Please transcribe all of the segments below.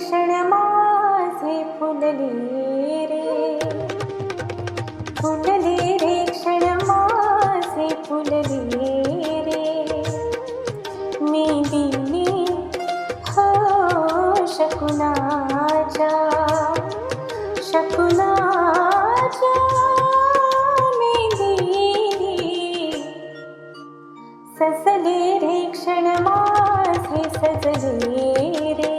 क्षण माझे फुलले रे, फुलले रे क्षण माझे फुलले रे, मी दिली हो शकुनाच्या शकुनाच्या मी दिली, सजले रे क्षण माझे सजले रे,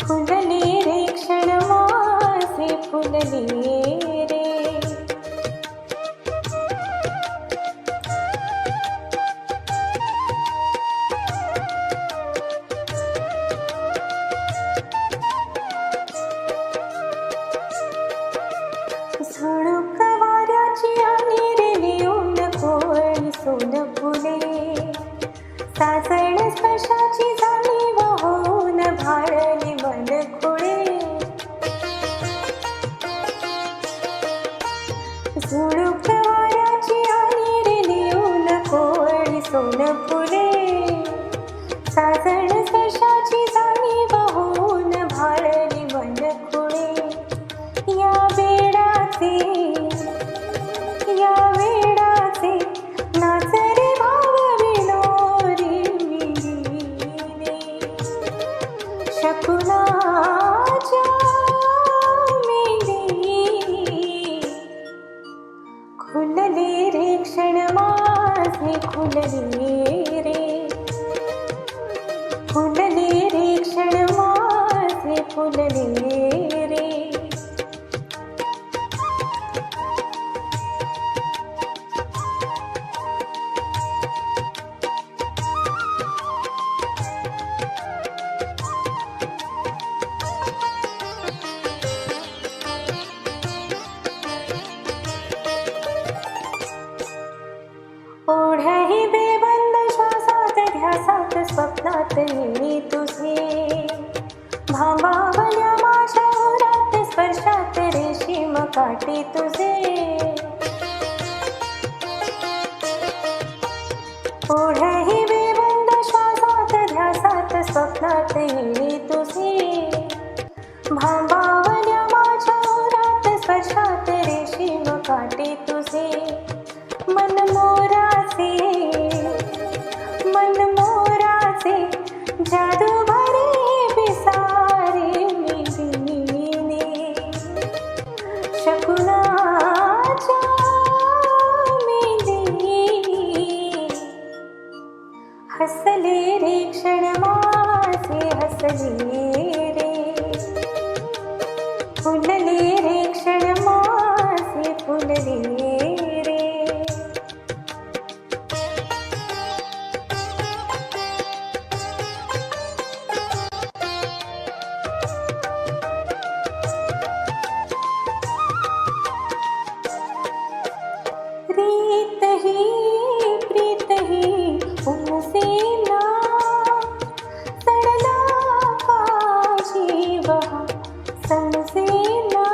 फुलले रे क्षण माझे फुलले रे. झुळूक वाऱ्याची आणि रे लिहून कोळी सोन फुले, साजण स्पर्शाची जाणीव होऊन भाळली मन खुळे. झुळूक वाऱ्याची आणि रे लिहून कोळी सोन फुले, साजण स्पर्शाची जाणीव होऊन भाळली मन खुळे. या वेडाचे नाच रे भाव विणोरी मिळीने, शकुनाच्या मी दिली, खुलले रे क्षण माझे खुलले रे, फुलले रे क्षण माझे फुलले रे. ओढही बेबंद श्वासात ध्यासात स्वप्नात मी तुझे, भांबावल्या माझ्या उरात स्पर्शात रेशीम काठी तुझे. ओढही बेबंद श्वासात ध्यासात स्वप्नात मी तुझे, भांबावल्या माझ्या उरात स्पर्शात रेशीम काठी तुझे. मन मोराचे जादू भरे पिसारे मी दिली, शकुनाच्या मी दिली, हसले रे क्षण माझे हसले रे, फुलले रे क्षण माझे फुलले रे. प्रीत ही उमसे ना, सडला का जीव हा समसे ना.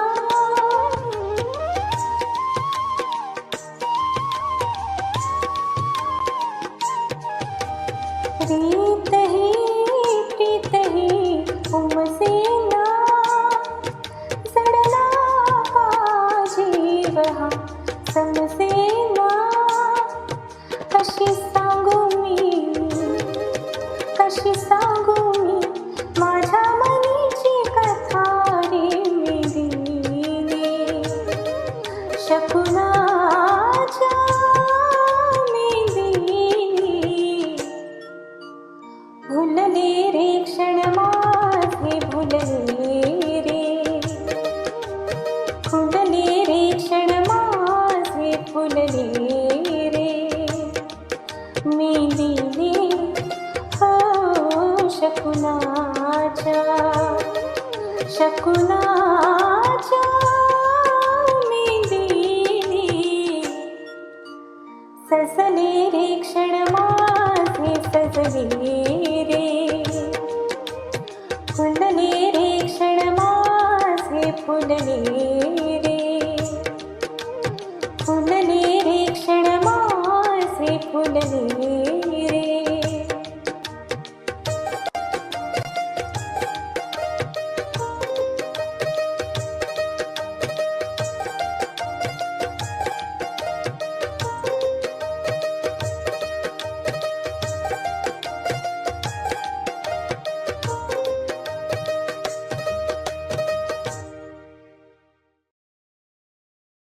प्रीत ही उमसे ना, सडला का जीव हा समसे ना. कशी सांगू मी माझ्या मनीची कथा रे मी दिली, शकुनाच्या मी दिली, भुलले रे क्षण माझे भुलले रे, फुलले रे क्षण माझे फुलले रे, मी दिली हो शकुनाच्या मी दिली, सजले रे क्षण माझे सजले रे, फुलले रे क्षण माझे फुलले रे, फुलले रे क्षण माझे फुलले रे.